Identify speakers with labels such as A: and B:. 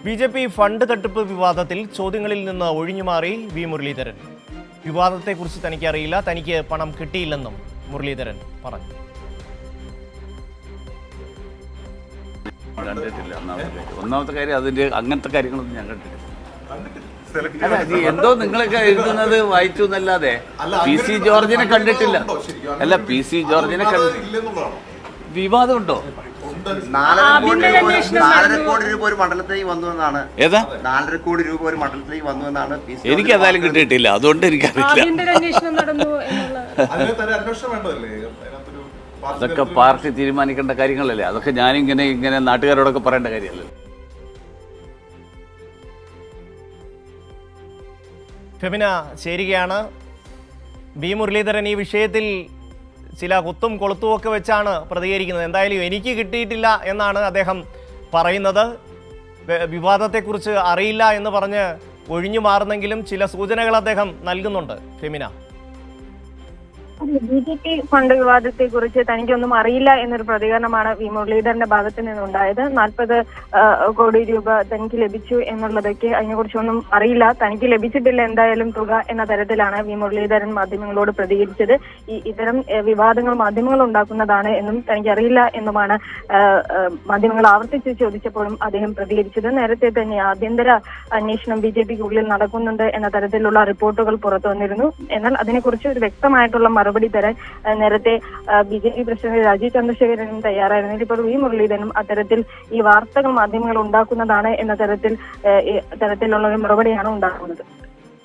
A: BJP. Fund തട്ടിപ്പ് വിവാദത്തിൽ ചോദ്യങ്ങളിൽ നിന്ന് ഒഴിഞ്ഞുമാറി വി. മുരളീധരൻ. വിവാദത്തെക്കുറിച്ച് തനിക്കറിയില്ല, തനിക്ക് പണം കിട്ടിയില്ലെന്നും മുരളീധരൻ പറഞ്ഞു.
B: കണ്ടിട്ടില്ല. ഒന്നാമത്തെ കാര്യം അതിന്റെ അങ്ങനത്തെ കാര്യങ്ങളൊന്നും ഞാൻ കണ്ടിട്ടില്ല. എന്തോ നിങ്ങളൊക്കെ എഴുതുന്നത് വായിച്ചു എന്നല്ലാതെ പി സി ജോർജിനെ കണ്ടിട്ടില്ല. അല്ല, പി സി ജോർജിനെ വിവാദമുണ്ടോ?
C: 4.5 കോടി രൂപ ഒരു മണ്ഡലത്തിലേക്ക് വന്നുവെന്നാണ്.
B: ഏതാ
C: 4.5 കോടി രൂപ ഒരു മണ്ഡലത്തിലേക്ക് വന്നുവെന്നാണ്.
B: എനിക്ക് ഏതായാലും കിട്ടിയിട്ടില്ല, അതുകൊണ്ട് എനിക്കറിയില്ല. അതൊക്കെ പാർട്ടി തീരുമാനിക്കേണ്ട കാര്യങ്ങളല്ലേ. അതൊക്കെ ഞാനിങ്ങനെ നാട്ടുകാരോടൊക്കെ പറയേണ്ട കാര്യമല്ലേ.
A: ഫെമിന ചേരുകയാണ്. വി. മുരളീധരൻ ഈ വിഷയത്തിൽ ചില കുത്തും കൊളുത്തുമൊക്കെ വെച്ചാണ് പ്രതികരിക്കുന്നത്. എന്തായാലും എനിക്ക് കിട്ടിയിട്ടില്ല എന്നാണ് അദ്ദേഹം പറയുന്നത്. വിവാദത്തെക്കുറിച്ച് അറിയില്ല എന്ന് പറഞ്ഞ് ഒഴിഞ്ഞു മാറുന്നെങ്കിലും ചില സൂചനകൾ അദ്ദേഹം നൽകുന്നുണ്ട്. ഫെമിന,
D: ബി.ജെ.പി. ഫണ്ട് വിവാദത്തെ കുറിച്ച് തനിക്കൊന്നും അറിയില്ല എന്നൊരു പ്രതികരണമാണ് വി. മുരളീധരന്റെ ഭാഗത്ത് നിന്നുണ്ടായത്. 40 കോടി രൂപ തനിക്ക് ലഭിച്ചു എന്നുള്ളതൊക്കെ അതിനെക്കുറിച്ചൊന്നും അറിയില്ല, തനിക്ക് ലഭിച്ചിട്ടില്ല എന്തായാലും തുക എന്ന തരത്തിലാണ് വി. മുരളീധരൻ മാധ്യമങ്ങളോട് പ്രതികരിച്ചത്. ഇത്തരം വിവാദങ്ങൾ മാധ്യമങ്ങൾ ഉണ്ടാക്കുന്നതാണ് എന്നും തനിക്കറിയില്ല എന്നുമാണ് മാധ്യമങ്ങൾ ആവർത്തിച്ച് ചോദിച്ചപ്പോഴും അദ്ദേഹം പ്രതികരിച്ചത്. നേരത്തെ തന്നെ ആഭ്യന്തര അന്വേഷണം ബി.ജെ.പിക്കുള്ളിൽ നടക്കുന്നുണ്ട് എന്ന തരത്തിലുള്ള റിപ്പോർട്ടുകൾ പുറത്തു വന്നിരുന്നു. എന്നാൽ അതിനെക്കുറിച്ച് ഒരു വ്യക്തമായിട്ടുള്ള മറുപടി തരാൻ നേരത്തെ ബി.ജെ.പി. പ്രസിഡന്റ് രാജീവ് ചന്ദ്രശേഖരനും തയ്യാറായിരുന്നെങ്കിൽ ഇപ്പോൾ വി. മുരളീധരനും അത്തരത്തിൽ ഈ വാർത്തകൾ മാധ്യമങ്ങൾ ഉണ്ടാക്കുന്നതാണ് എന്ന തരത്തിലുള്ള ഒരു മറുപടിയാണ് ഉണ്ടാകുന്നത്.